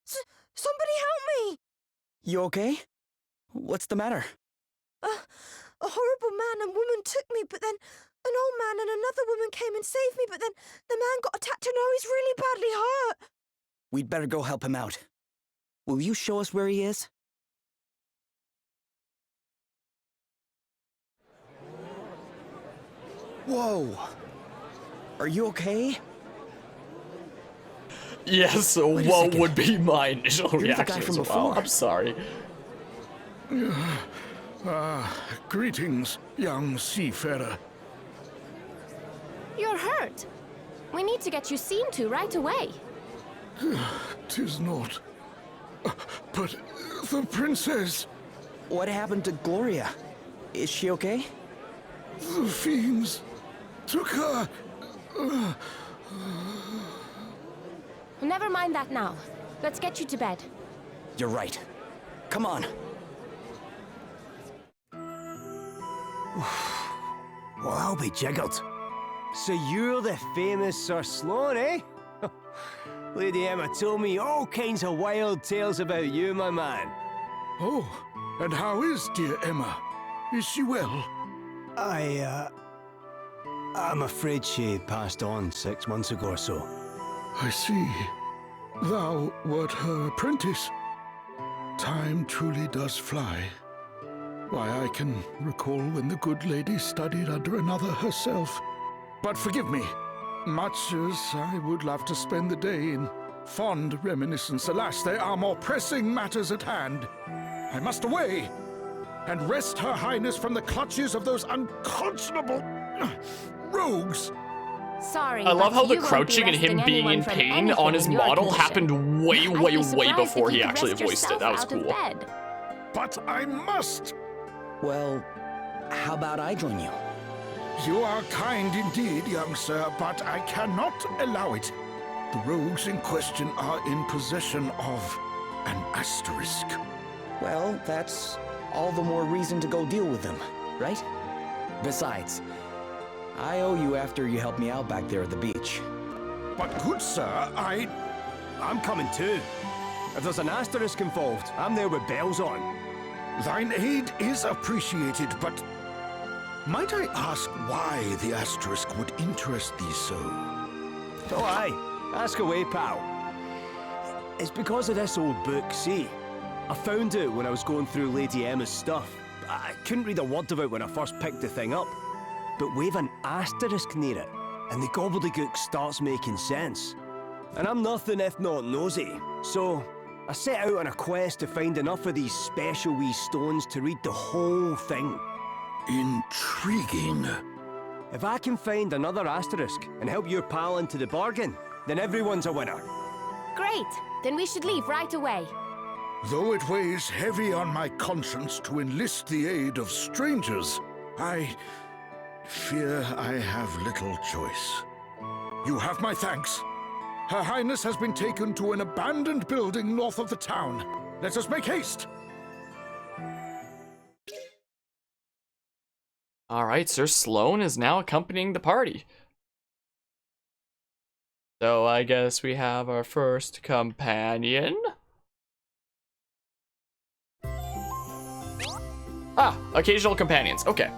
Somebody help me! You okay? What's the matter? A horrible man and woman took me, but then an old man and another woman came and saved me, but then the man got attacked and now he's really badly hurt. We'd better go help him out. Will you show us where he is? Whoa! Are you okay? Yes, what would be my initial You're reaction the guy from as well. before. I'm sorry. Greetings, young seafarer. You're hurt. We need to get you seen to right away. 'Tis not. But the princess, What happened to Gloria? Is she okay? the fiends took her. Never mind that now. Let's get you to bed. You're right. Come on. Well, I'll be jiggered. So you're the famous Sir Sloan, eh? Lady Emma told me all kinds of wild tales about you, my man. Oh, and how is dear Emma? Is she well? I'm afraid she passed on 6 months ago or so. I see. Thou wert her apprentice. Time truly does fly. Why, I can recall when the good lady studied under another herself. But forgive me, much as I would love to spend the day in fond reminiscence, alas, there are more pressing matters at hand. I must away and wrest Her Highness from the clutches of those unconscionable rogues. Sorry. I love but how the you won't be crouching and him resting being anyone in from pain anything on his in your model condition. happened way, I'd be way surprised before if he you actually could voiced it. rest That was yourself cool. out of bed. But I must. Well, how about I join you? You are kind indeed, young sir, but I cannot allow it. The rogues in question are in possession of an asterisk. Well, that's all the more reason to go deal with them, right? Besides, I owe you after you helped me out back there at the beach. But good sir, I'm coming too. If there's an asterisk involved, I'm there with bells on. thine aid is appreciated, but might I ask why the asterisk would interest thee so? Oh, aye. Ask away, pal. It's because of this old book, see? I found it when I was going through Lady Emma's stuff. I couldn't read a word of it when I first picked the thing up. But wave an asterisk near it, and the gobbledygook starts making sense. And I'm nothing if not nosy, so I set out on a quest to find enough of these special wee stones to read the whole thing. Intriguing. If I can find another asterisk and help your pal into the bargain, then everyone's a winner. Great. Then we should leave right away. Though it weighs heavy on my conscience to enlist the aid of strangers, I fear I have little choice. You have my thanks. Her Highness has been taken to an abandoned building north of the town. Let us make haste. Alright, Sir Sloan is now accompanying the party. So I guess we have our first companion. Ah, occasional companions. Okay.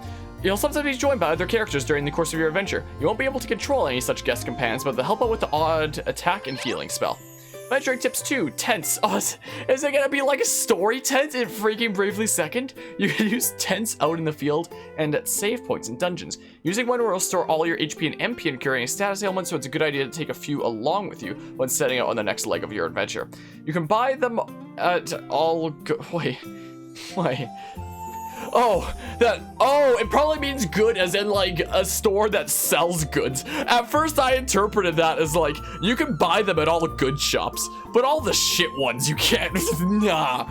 You'll sometimes be joined by other characters during the course of your adventure. You won't be able to control any such guest companions, but they'll help out with the odd attack and healing spell. Adventuring tips 2, tents. Oh, is it gonna be like a story tent in freaking Bravely Second? You can use tents out in the field and at save points in dungeons. Using one will restore all your HP and MP and carrying a status ailment, so it's a good idea to take a few along with you when setting out on the next leg of your adventure. You can buy them at all wait. Oh, it probably means good as in like a store that sells goods. At first I interpreted that as like, you can buy them at all good shops, but all the shit ones you can't, nah.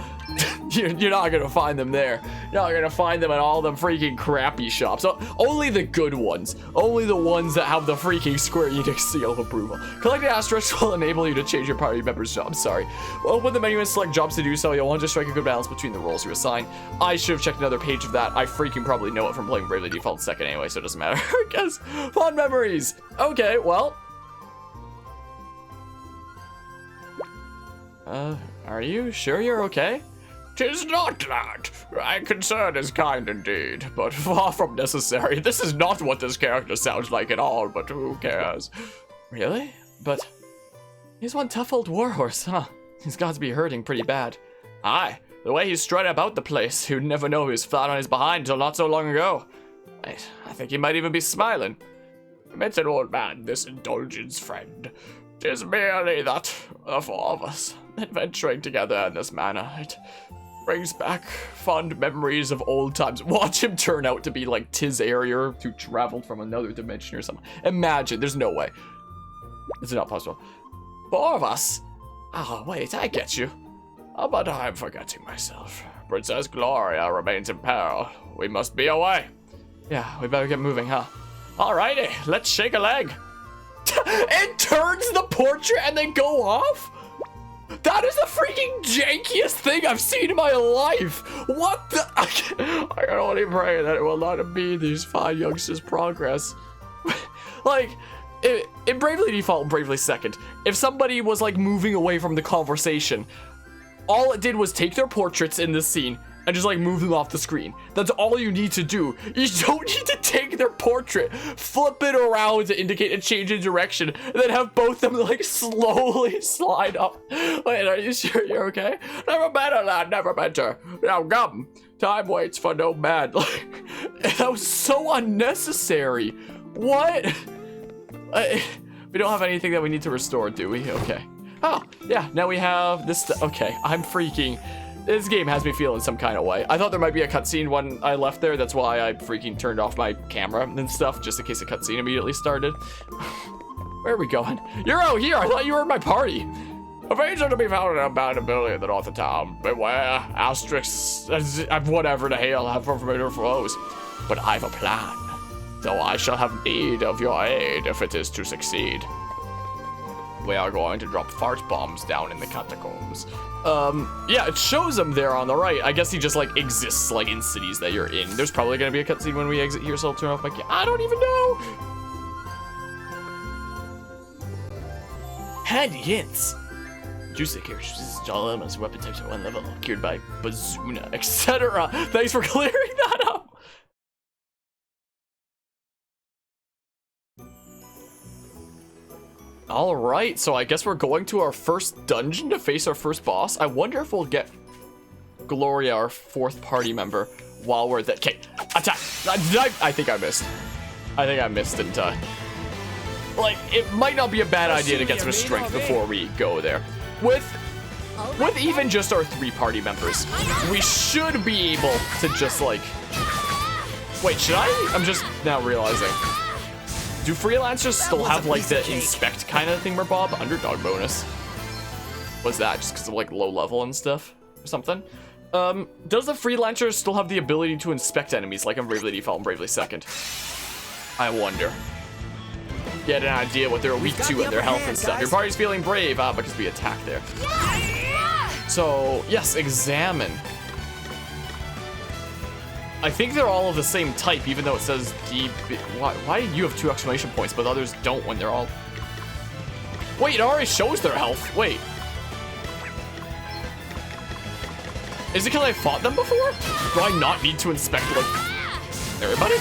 You're not gonna find them there. You're not gonna find them at all them freaking crappy shops. Only the good ones. Only the ones that have the freaking Square Enix seal of approval. Collecting asterisks will enable you to change your party member's job. Sorry. Open the menu and select jobs to do so. You'll want to strike a good balance between the roles you assign. I should have checked another page of that. I freaking probably know it from playing Bravely Default second anyway, so it doesn't matter. I guess. Fond memories. Okay, well. Are you sure you're okay? 'Tis not that. My concern is kind indeed, but far from necessary. This is not what this character sounds like at all, but who cares? Really? But he's one tough old warhorse, huh? He's got to be hurting pretty bad. Aye, the way he's strutting about the place, you'd never know he was flat on his behind until not so long ago. Wait, I think he might even be smiling. It's an old man, this indulgence friend. 'Tis merely that the four of us adventuring together in this manner, it brings back fond memories of old times. Watch him turn out to be like Tiz Area, who traveled from another dimension or something. Imagine, there's no way. It's not possible. Four of us? Oh, wait, I get you. Oh, but I'm forgetting myself. Princess Gloria remains in peril. We must be away. Yeah, we better get moving, huh? Alrighty, let's shake a leg. It turns the portrait and they go off? That is the freaking jankiest thing I've seen in my life. What the? I can only pray that it will not impede these fine youngsters' progress. Like, in Bravely Default and Bravely Second, if somebody was like moving away from the conversation, all it did was take their portraits in this scene and just like move them off the screen. That's all you need to do. You don't need to take their portrait, flip it around to indicate a change in direction, and then have both of them like slowly slide up. Wait, are you sure you're okay? Never better, lad, never better. Now come, time waits for no man. That was so unnecessary. What? We don't have anything that we need to restore, do we? Okay. Oh, yeah, now we have this. Okay, I'm freaking. This game has me feeling some kind of way. I thought there might be a cutscene when I left there. That's why I freaking turned off my camera and stuff, just in case a cutscene immediately started. Where are we going? You're out here. I thought you were in my party. Evades are to be found in a bad ability in the north of town. Beware, asterisks, whatever the hell have for familiar foes. But I've a plan, though I shall have need of your aid if it is to succeed. We are going to drop fart bombs down in the catacombs. Yeah, it shows them there on the right. I guess he just like exists like in cities that you're in. There's probably gonna be a cutscene when we exit here, so I'll turn off my I don't even know. Handy hints. Juicy characters, all elements, weapon types at one level, cured by Bazuna, etc. Thanks for clearing that up. Alright, so I guess we're going to our first dungeon to face our first boss. I wonder if we'll get Gloria, our fourth party member, while we're there. Okay, attack! I think I missed. I think I missed, didn't I? Like, it might not be a bad idea to get some strength before we go there. With even just our 3 party members, we should be able to just like... Wait, should I? I'm just now realizing. Do freelancers still have like the inspect kind of thingamabob? Underdog bonus. What's that? Just because of like low level and stuff or something? Does the freelancer still have the ability to inspect enemies like in Bravely Default and Bravely Second? I wonder. Get an idea what they're weak to and their health and stuff. Your party's feeling brave, because we attack there. So, yes, examine. I think they're all of the same type, even though it says D. Why do you have 2 exclamation points, but others don't when they're all... Wait, it already shows their health. Wait. Is it because I fought them before? Do I not need to inspect, like, everybody?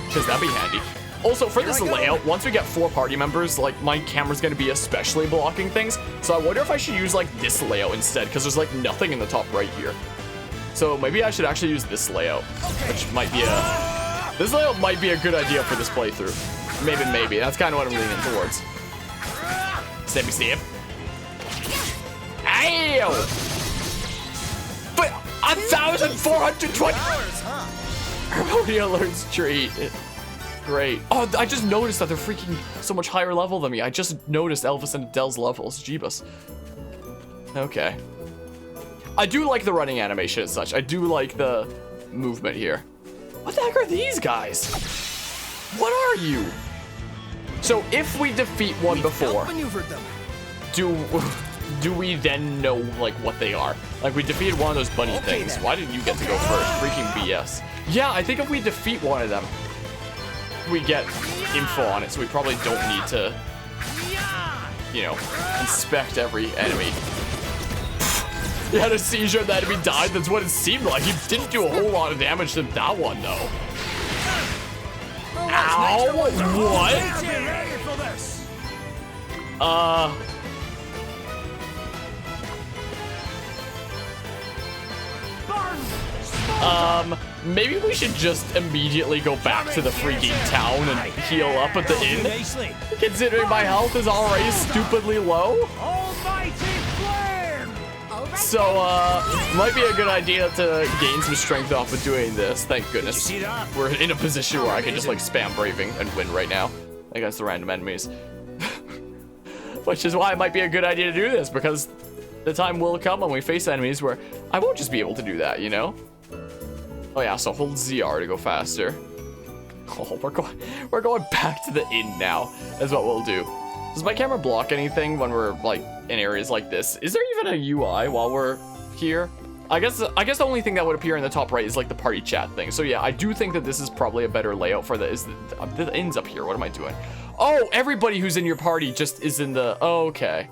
Because that'd be handy. Also, for this layout, once we get 4 party members, like, my camera's gonna be especially blocking things. So I wonder if I should use, like, this layout instead, because there's, like, nothing in the top right here. So maybe I should actually use this layout, which might be this layout might be a good idea for this playthrough. Maybe. That's kind of what I'm leaning towards. Steppy step. Ow! But 1,420. Harmonia learns treat. Great. Oh, I just noticed that they're freaking so much higher level than me. I just noticed Elvis and Adele's levels. Jeebus. Okay. I do like the running animation and such. I do like the movement here. What the heck are these guys? What are you? So if we defeat one before, do we then know like what they are? Like we defeated one of those bunny things. Then. Why didn't you get to go first? Freaking BS. Yeah, I think if we defeat one of them, we get info on it. So we probably don't need to, you know, inspect every enemy. He had a seizure and the enemy died. That's what it seemed like. He didn't do a whole lot of damage to that one, though. Ow! What? Maybe we should just immediately go back to the freaking town and heal up at the inn. Considering my health is already stupidly low. So, might be a good idea to gain some strength off of doing this. Thank goodness. We're in a position where I can just, like, spam braving and win right now against the random enemies. Which is why it might be a good idea to do this, because the time will come when we face enemies where I won't just be able to do that, you know? Oh yeah, so hold ZR to go faster. Oh, we're going back to the inn now, is what we'll do. Does my camera block anything when we're, like, in areas like this? Is there even a UI while we're here? I guess the only thing that would appear in the top right is, like, the party chat thing. So yeah, I do think that this is probably a better layout for the inn's up here. What am I doing? Oh, everybody who's in your party just is in the... Okay.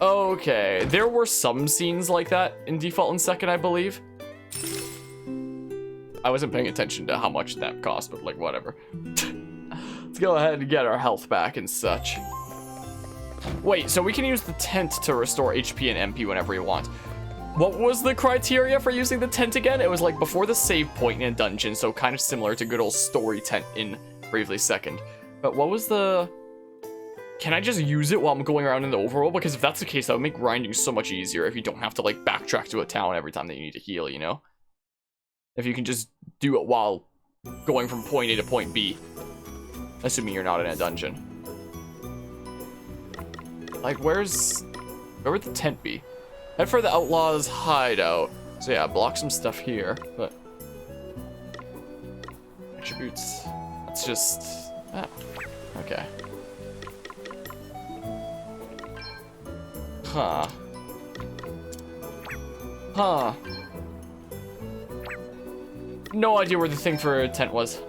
Okay. There were some scenes like that in Default and Second, I believe. I wasn't paying attention to how much that cost, but, like, whatever. Let's go ahead and get our health back and such. Wait, so we can use the tent to restore HP and MP whenever you want. What was the criteria for using the tent again? It was like before the save point in a dungeon, so kind of similar to good old story tent in Bravely Second. But what was the... Can I just use it while I'm going around in the overworld? Because if that's the case, that would make grinding so much easier if you don't have to, like, backtrack to a town every time that you need to heal, you know? If you can just do it while going from point A to point B. Assuming you're not in a dungeon. Like, where would the tent be? Head for the Outlaw's hideout. So yeah, block some stuff here, but... Attributes. It's just... Ah, okay. Huh. Huh. No idea where the thing for a tent was.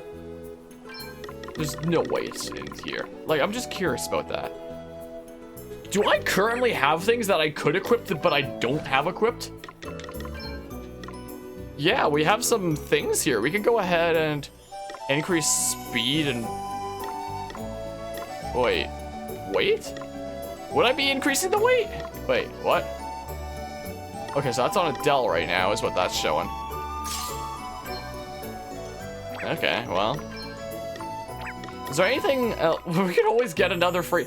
There's no way it's in here. Like, I'm just curious about that. Do I currently have things that I could equip but I don't have equipped? Yeah, we have some things here. We can go ahead and increase speed and... Wait. Would I be increasing the weight? Wait, what? Okay, so that's on a Dell right now is what that's showing. Okay, well. Is there anything else? We could always get another free...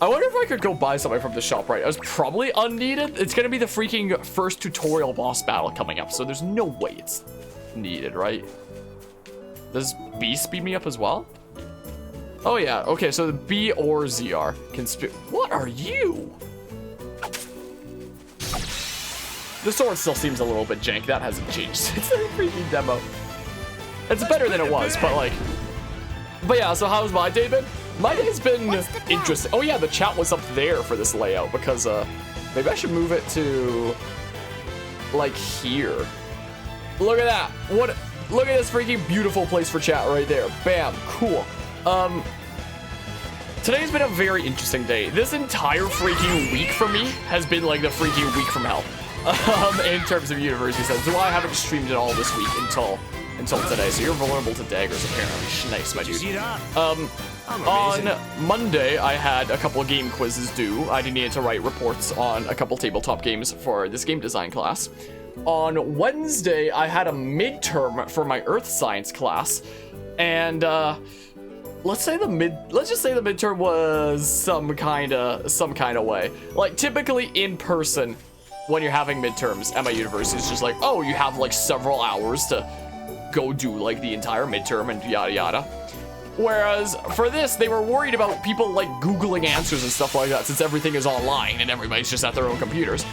I wonder if I could go buy something from the shop, right? It was probably unneeded. It's gonna be the freaking first tutorial boss battle coming up, so there's no way it's needed, right? Does B speed me up as well? Oh yeah, okay, so the B or ZR can speed... What are you? The sword still seems a little bit jank. That hasn't changed since the freaking demo. It's better than it was, but like... But yeah, so how's my day been? My day's been interesting. Oh yeah, the chat was up there for this layout because maybe I should move it to like here. Look at that. What? Look at this freaking beautiful place for chat right there. Bam. Cool. Today's been a very interesting day. This entire freaking week for me has been like the freaking week from hell. In terms of university stuff. So I haven't streamed at all this week until today. So you're vulnerable to daggers apparently. Nice, my dude. On Monday, I had a couple of game quizzes due. I needed to write reports on a couple tabletop games for this game design class. On Wednesday, I had a midterm for my earth science class, and let's just say the midterm was some kind of way. Like typically in person, when you're having midterms at my university, it's just like, oh, you have like several hours to go do like the entire midterm and yada yada. Whereas for this, they were worried about people like Googling answers and stuff like that since everything is online and everybody's just at their own computers.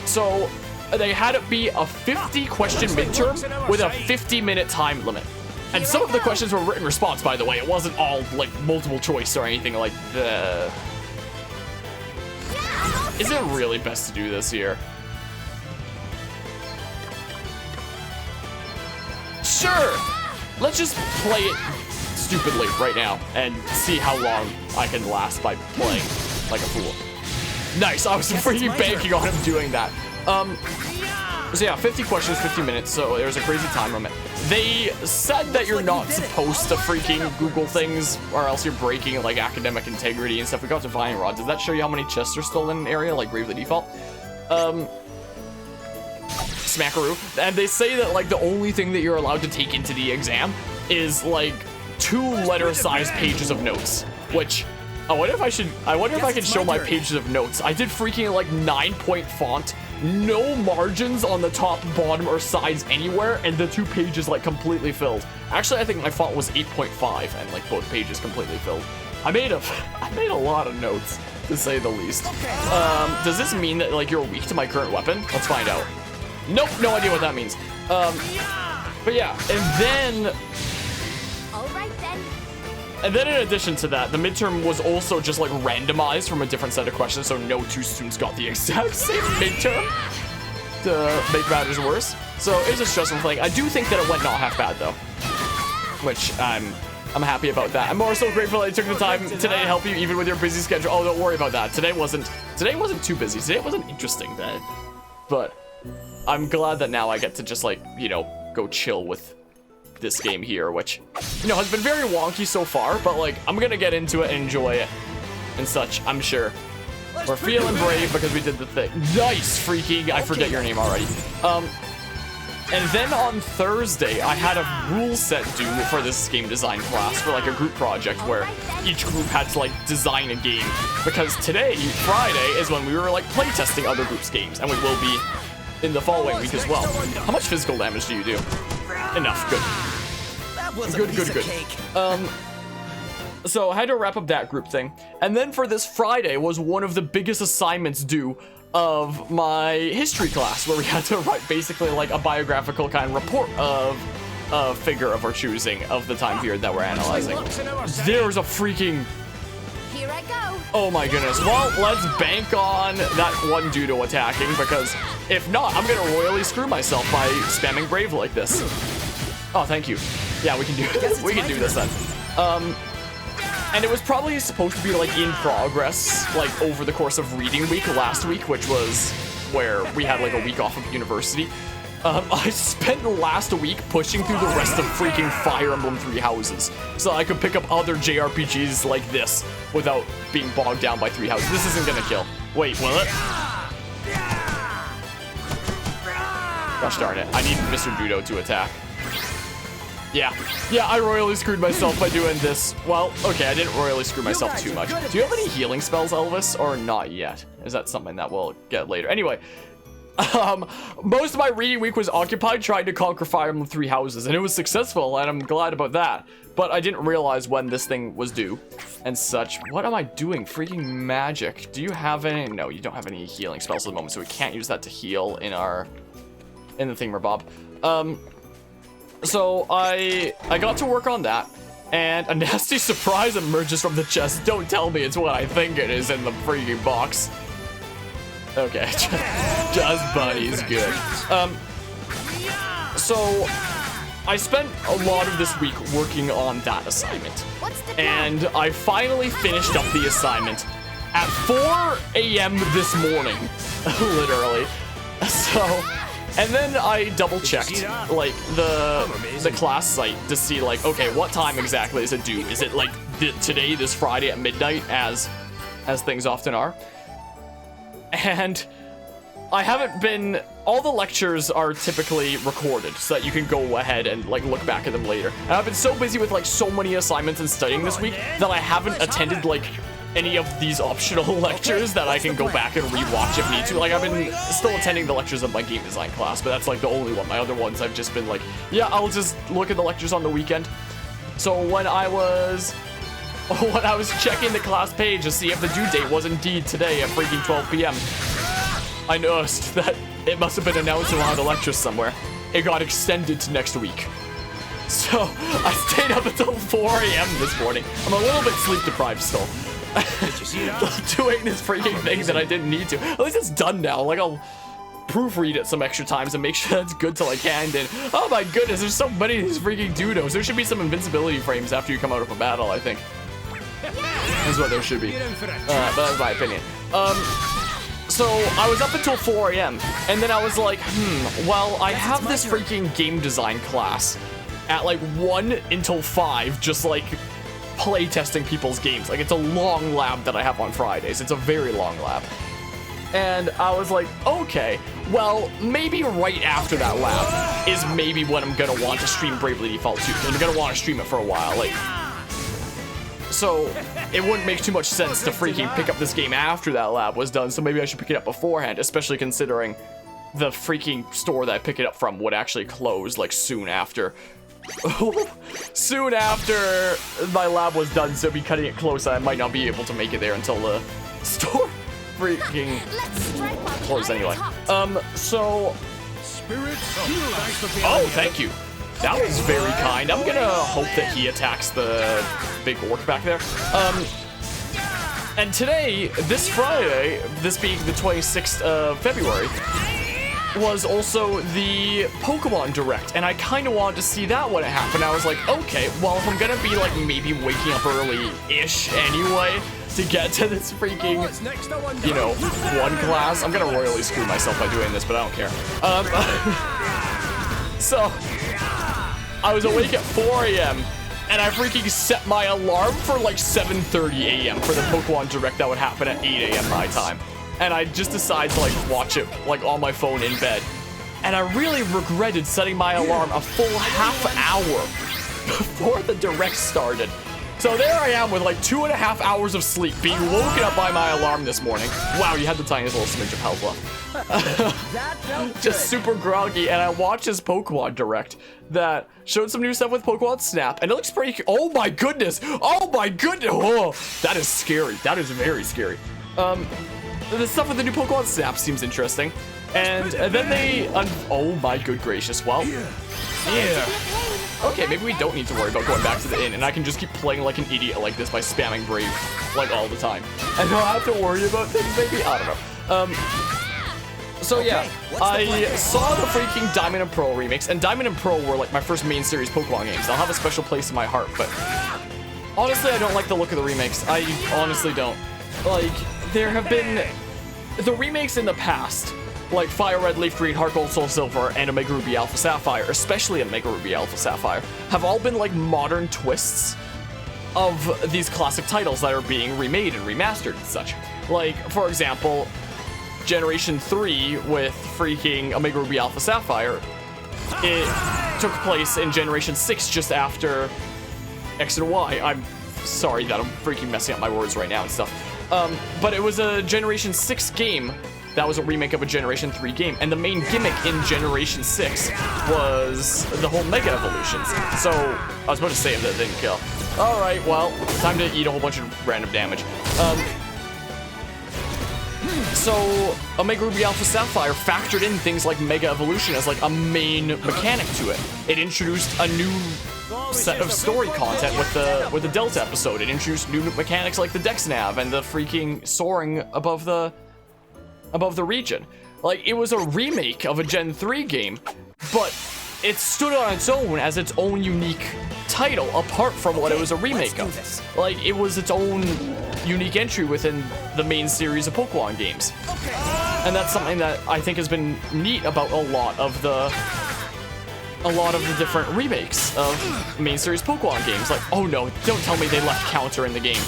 So they had it be a 50 question midterm with a 50-minute time limit. And some of the questions were written response, by the way. It wasn't all like multiple choice or anything like that. Is it really best to do this here? Sure! Let's just play it stupidly right now and see how long I can last by playing like a fool. Nice, I was freaking banking on him doing that. So yeah, 50 questions, 50 minutes, so there's a crazy time limit. They said that you're not supposed to freaking Google things, or else you're breaking, like, academic integrity and stuff. We got Divine Rod. Does that show you how many chests are stolen in an area, like Bravely Default? Smackaroo. And they say that, like, the only thing that you're allowed to take into the exam is, like, 2 letter-sized pages of notes, which... I wonder if I can show my pages of notes. I did freaking, like, 9-point font, no margins on the top, bottom, or sides anywhere, and the 2 pages, like, completely filled. Actually, I think my font was 8.5, and, like, both pages completely filled. I made a lot of notes, to say the least. Does this mean that, like, you're weak to my current weapon? Let's find out. Nope, no idea what that means. But yeah, and then in addition to that, the midterm was also just, like, randomized from a different set of questions, so no 2 students got the exact same midterm to make matters worse. So it's a stressful thing. I do think that it went not half bad, though, which I'm happy about that. I'm more so grateful that I took the time today to help you, even with your busy schedule. Oh, don't worry about that. Today wasn't too busy. Today was an interesting day, but I'm glad that now I get to just, like, you know, go chill with this game here, which, you know, has been very wonky so far, but, like, I'm gonna get into it and enjoy it and such, I'm sure. We're feeling brave because we did the thing. Nice, freaking, I forget your name already. And then on Thursday, I had a rule set due for this game design class for, like, a group project where each group had to, like, design a game, because today, Friday, is when we were, like, playtesting other groups' games, and we will be in the following week as well. How much physical damage do you do? Enough, good. Good. So I had to wrap up that group thing. And then for this Friday was one of the biggest assignments due of my history class, where we had to write basically like a biographical kind of report of a figure of our choosing of the time period that we're analyzing. There's a freaking... Here I go. Oh my goodness. Well, let's bank on that one Dudo attacking, because if not, I'm gonna royally screw myself by spamming Brave like this. Oh, thank you. Yeah, we can do it. We can do this then. And it was probably supposed to be like in progress, like over the course of reading week last week, which was where we had like a week off of university. I spent the last week pushing through the rest of freaking Fire Emblem 3 Houses so I could pick up other JRPGs like this without being bogged down by 3 Houses. This isn't gonna kill. Wait, will it? Gosh darn it. I need Mr. Dudo to attack. Yeah, I royally screwed myself by doing this. Well, okay, I didn't royally screw myself too much. Do you have any healing spells, Elvis, or not yet? Is that something that we'll get later? Anyway, most of my reading week was occupied trying to conquer Fire Emblem 3 Houses, and it was successful, and I'm glad about that. But I didn't realize when this thing was due and such. What am I doing? Freaking magic. Do you have any? No, you don't have any healing spells at the moment, so we can't use that to heal in the thingamabob. So I got to work on that, and a nasty surprise emerges from the chest. Don't tell me it's what I think it is in the freaking box. Okay, just buddies, good. So I spent a lot of this week working on that assignment, and I finally finished up the assignment at 4 a.m. this morning, literally. So. And then I double-checked, like, the class site to see, like, okay, what time exactly is it due? Is it, like, today, this Friday at midnight, as things often are? And I haven't been... All the lectures are typically recorded, so that you can go ahead and, like, look back at them later. And I've been so busy with, like, so many assignments and studying this week that I haven't attended, like... any of these optional lectures that I can go back and rewatch if need to. Like, I've been still attending the lectures of my game design class, but that's like the only one. My other ones, I've just been like, yeah, I'll just look at the lectures on the weekend. So when I was checking the class page to see if the due date was indeed today at freaking 12 p.m., I noticed that it must have been announced in one of the lectures somewhere. It got extended to next week. So I stayed up until 4 a.m. this morning. I'm a little bit sleep deprived still. Doing this freaking thing that I didn't need to. At least it's done now. Like, I'll proofread it some extra times and make sure that's good till I hand in. Oh my goodness, there's so many of these freaking Dudos. There should be some invincibility frames after you come out of a battle, I think. That's what there should be. But that's my opinion. So I was up until 4 a.m. and then I was like, well, I have this freaking game design class at like 1 until 5, just like play testing people's games. Like, it's a long lab that I have on Fridays. It's a very long lab. And I was like, okay, well, maybe right after that lab is maybe when I'm gonna want to stream Bravely Default 2. I'm gonna want to stream it for a while, like. So it wouldn't make too much sense to freaking pick up this game after that lab was done. So maybe I should pick it up beforehand, especially considering the freaking store that I pick it up from would actually close like soon after. Soon after my lab was done, so it'd be cutting it close. I might not be able to make it there until the store freaking closed anyway. So. Oh, thank you. That was very kind. I'm gonna hope that he attacks the big orc back there. And today, this Friday, this being the 26th of February, was also the Pokemon Direct, and I kind of wanted to see that when it happened. I was like, okay, well, if I'm gonna be like maybe waking up early-ish anyway to get to this freaking, you know, one class, I'm gonna royally screw myself by doing this, but I don't care. So I was awake at 4 a.m. and I freaking set my alarm for like 7:30 a.m. for the Pokemon Direct that would happen at 8 a.m. my time. And I just decided to like watch it like on my phone in bed. And I really regretted setting my alarm a full half hour before the Direct started. So there I am with like 2.5 hours of sleep, being woken up by my alarm this morning. Wow, you had the tiniest little smidge of health left. Just super groggy, and I watched this Pokemon Direct that showed some new stuff with Pokemon Snap, and it looks pretty. Oh my goodness! Oh my goodness! Oh, that is scary. That is very scary. The stuff with the new Pokemon Snap seems interesting, and then they. Oh my good gracious! Well, yeah. Okay, maybe we don't need to worry about going back to the inn, and I can just keep playing like an idiot like this by spamming Brave like all the time, and don't have to worry about things. Maybe I don't know. So yeah, I saw the freaking Diamond and Pearl remakes, and Diamond and Pearl were like my first main series Pokemon games. They'll have a special place in my heart, but honestly, I don't like the look of the remakes. I honestly don't. Like, there have been the remakes in the past, like Fire Red, Leaf Green, Heart Gold, Soul Silver, and Omega Ruby Alpha Sapphire, especially Omega Ruby Alpha Sapphire, have all been like modern twists of these classic titles that are being remade and remastered and such. Like, for example, Generation 3 with freaking Omega Ruby Alpha Sapphire, it took place in Generation 6 just after X and Y. I'm sorry that I'm freaking messing up my words right now and stuff. But it was a Generation 6 game that was a remake of a Generation 3 game, and the main gimmick in Generation 6 was the whole Mega Evolutions. So, I was about to say that didn't kill. Alright, well, time to eat a whole bunch of random damage. So, Omega Ruby Alpha Sapphire factored in things like Mega Evolution as like a main mechanic to it. It introduced a new set of story content with the Delta episode. It introduced new mechanics like the Dex Nav and the freaking soaring above the region. Like, it was a remake of a Gen 3 game, but it stood on its own as its own unique title apart from what it was a remake of. Like, it was its own unique entry within the main series of Pokemon games. And that's something that I think has been neat about a lot of the different remakes of main series Pokemon games. Like, oh no, don't tell me they left counter in the game.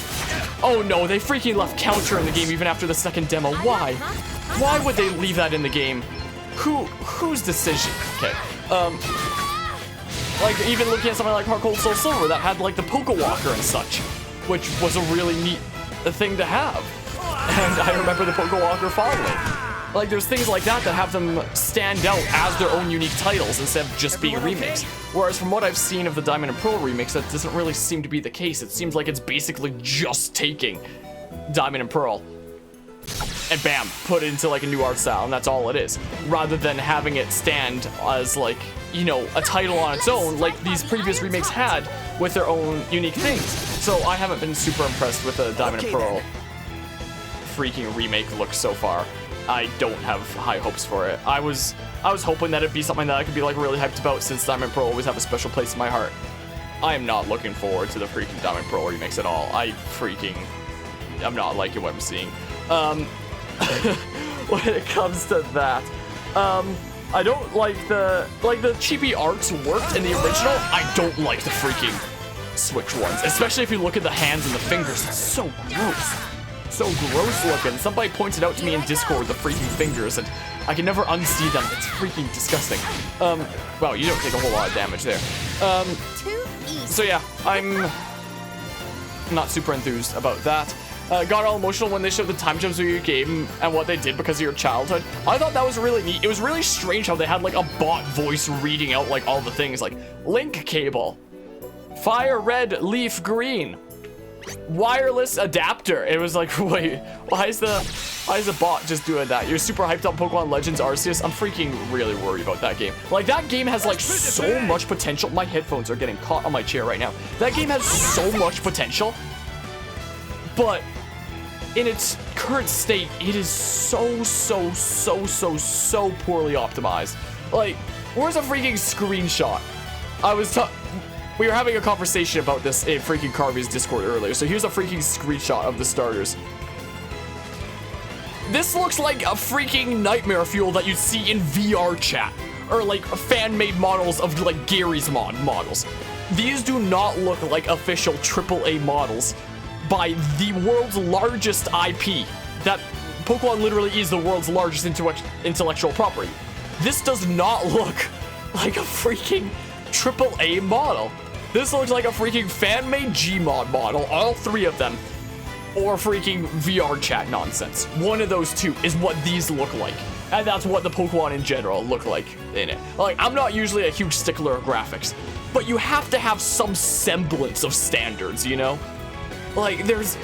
Oh no, they freaking left counter in the game even after the second demo. Why? Why would they leave that in the game? Whose decision? Okay. Like, even looking at something like Heart Gold Soul Silver that had like the Pokewalker and such, which was a really neat thing to have. And I remember the Pokewalker fondly. Like, there's things like that that have them stand out as their own unique titles instead of just being remakes. Whereas from what I've seen of the Diamond and Pearl remakes, that doesn't really seem to be the case. It seems like it's basically just taking Diamond and Pearl and bam, put it into like a new art style, and that's all it is. Rather than having it stand as like, you know, a title on its own, like these previous remakes had with their own unique things. So I haven't been super impressed with the Diamond and Pearl freaking remake look so far. I don't have high hopes for it. I was hoping that it'd be something that I could be like really hyped about, since Diamond and Pearl always have a special place in my heart. I am not looking forward to the freaking Diamond and Pearl remakes at all. I'm not liking what I'm seeing. when it comes to that. I don't like the chibi arts worked in the original. I don't like the freaking Switch ones, especially if you look at the hands and the fingers. It's so gross. So gross looking. Somebody pointed out to me in Discord the freaking fingers, and I can never unsee them. It's freaking disgusting. Well, you don't take a whole lot of damage there. So yeah, I'm not super enthused about that. Got all emotional when they showed the time jumps of your game and what they did because of your childhood. I thought that was really neat. It was really strange how they had like a bot voice reading out like all the things, like link cable, fire red, leaf green, wireless adapter. It was like, wait, why is the bot just doing that? You're super hyped on Pokemon Legends Arceus. I'm freaking really worried about that game. Like, that game has like so much potential. My headphones are getting caught on my chair right now. That game has so much potential, but in its current state, it is so poorly optimized. Like, where's a freaking screenshot? We were having a conversation about this in freaking Carvy's Discord earlier, so here's a freaking screenshot of the starters. This looks like a freaking nightmare fuel that you'd see in VR chat, or like fan-made models of like Gary's models. These do not look like official AAA models by the world's largest IP. That Pokemon literally is the world's largest intellectual property. This does not look like a freaking AAA model. This looks like a freaking fan-made Gmod model, all three of them, or freaking VR chat nonsense. One of those two is what these look like, and that's what the Pokemon in general look like in it. Like, I'm not usually a huge stickler of graphics, but you have to have some semblance of standards, you know? Like, there's...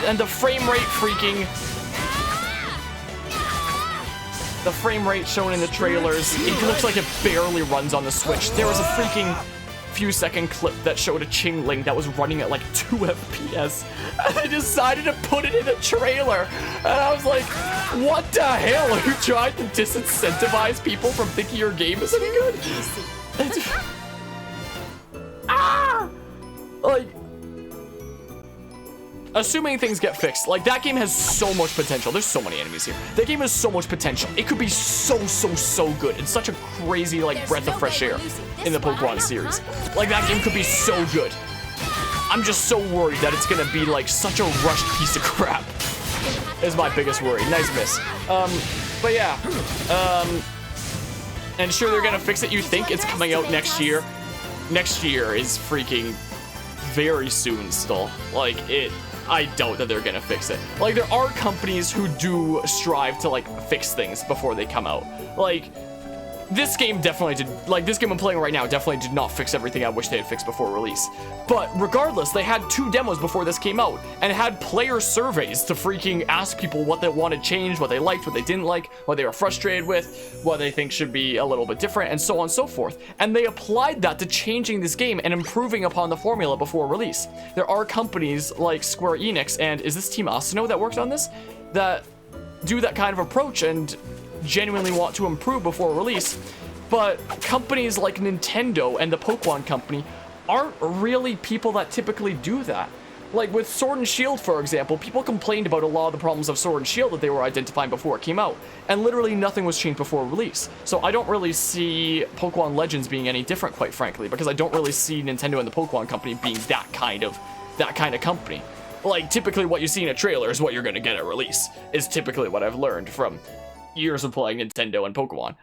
And the frame rate freaking... The frame rate shown in the trailers, it looks like it barely runs on the Switch. There was a freaking few-second clip that showed a Chingling that was running at like 2 FPS, and they decided to put it in a trailer. And I was like, what the hell? Are you trying to disincentivize people from thinking your game is any good? Like, assuming things get fixed, like, that game has so much potential. There's so many enemies here. That game has so much potential. It could be so good. It's such a crazy, like, breath of fresh air in the Pokemon series. Like, that game could be so good. I'm just so worried that it's gonna be, like, such a rushed piece of crap. Is my biggest worry. Nice miss. But yeah. And sure, they're gonna fix it. You think it's coming out next year. Next year is freaking very soon still. Like, I doubt that they're gonna fix it. Like, there are companies who do strive to, like, fix things before they come out. Like, this game definitely did, like, this game I'm playing right now definitely did not fix everything I wish they had fixed before release. But regardless, they had 2 demos before this came out, and had player surveys to freaking ask people what they wanted changed, what they liked, what they didn't like, what they were frustrated with, what they think should be a little bit different, and so on and so forth. And they applied that to changing this game and improving upon the formula before release. There are companies like Square Enix, and is this Team Asano that worked on this, that do that kind of approach and genuinely want to improve before release. But companies like Nintendo and the Pokemon Company aren't really people that typically do that. Like with Sword and Shield, for example, people complained about a lot of the problems of Sword and Shield that they were identifying before it came out, and literally nothing was changed before release. So I don't really see Pokemon Legends being any different, quite frankly, because I don't really see Nintendo and the Pokemon Company being that kind of company. Like, typically what you see in a trailer is what you're gonna get at release, is typically what I've learned from years of playing Nintendo and Pokemon.